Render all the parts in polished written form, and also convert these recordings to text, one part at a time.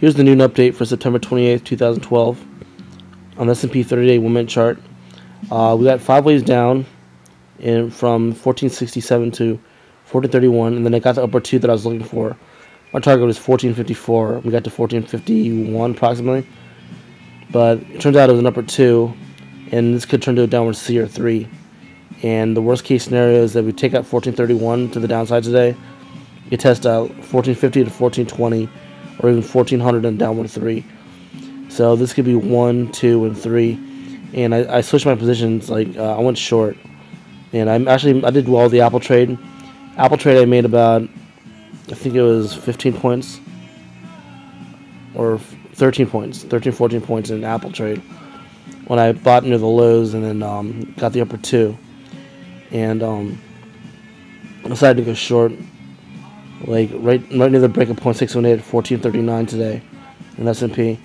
Here's the noon update for September 28th, 2012 on the S&P 30-day 1-minute chart. We got 5 waves down from 1467 to 1431, and then I got the upper 2 that I was looking for. My target was 1454. We got to 1451 approximately, but it turns out it was an upper 2, and this could turn to a downward C or 3. And the worst case scenario is that we take out 1431 to the downside today. You test out 1450 to 1420, or even 1400 and downward 3. So this could be 1, 2, and 3. And I switched my positions. Like I went short, and I did well the Apple trade. Apple trade I made about, I think it was 15 points or 13 points, 14 points in Apple trade when I bought near the lows and then got the upper 2, and I decided to go short, like right near the break of 0.618 at 1439 today in S&P.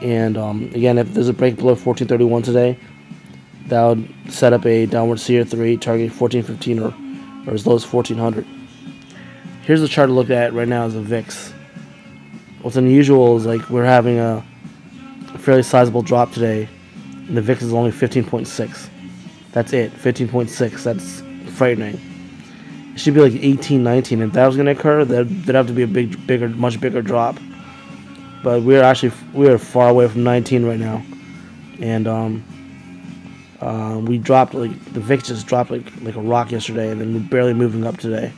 And again, if there's a break below 1431 today, that would set up a downward C or 3, targeting 1415 or as low as 1400. Here's the chart to look at right now is the VIX. What's unusual is like we're having a fairly sizable drop today, and the VIX is only 15.6. That's it, 15.6. That's frightening. It should be like 18, 19. If that was going to occur, there'd have to be a much bigger drop. But we are far away from 19 right now, and we dropped, like the VIX just dropped like a rock yesterday, and then we're barely moving up today.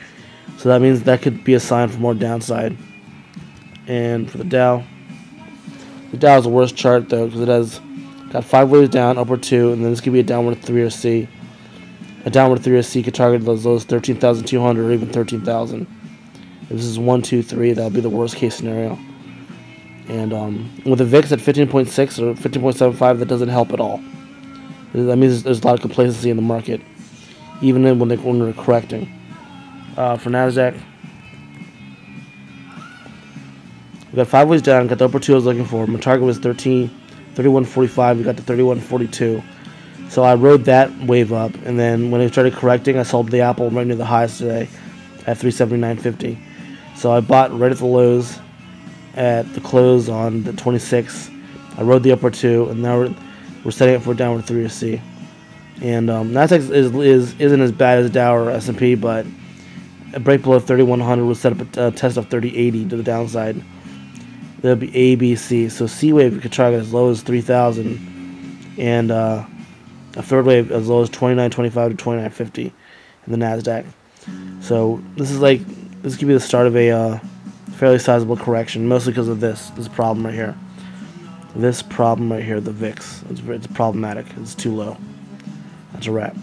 So that means that could be a sign for more downside. And for the Dow is the worst chart though, because it has got 5 waves down, upward 2, and then this could be a downward 3 or C. A downward 3 or C could target as low as 13,200 or even 13,000. If this is 1, 2, 3, that would be the worst case scenario. And with the VIX at 15.6 or 15.75, that doesn't help at all. That means there's a lot of complacency in the market, even when they're correcting. For NASDAQ, we got 5 waves down, got the upper 2 I was looking for. My target was 31.45, we got to 31.42. So I rode that wave up, and then when it started correcting, I sold the Apple right near the highs today at 379.50. So I bought right at the lows at the close on the 26th. I rode the upper 2, and now we're setting up for a downward 3 or C. And NASDAQ isn't as bad as Dow or S&P, but a break below 3100 will set up a test of 3080 to the downside. There'll be A, B, C. So C wave we could target as low as 3000, and a third wave as low as 2925 to 2950 in the NASDAQ. So this could be the start of a fairly sizable correction, mostly because of this problem right here. This problem right here, the VIX. It's problematic. It's too low. That's a wrap.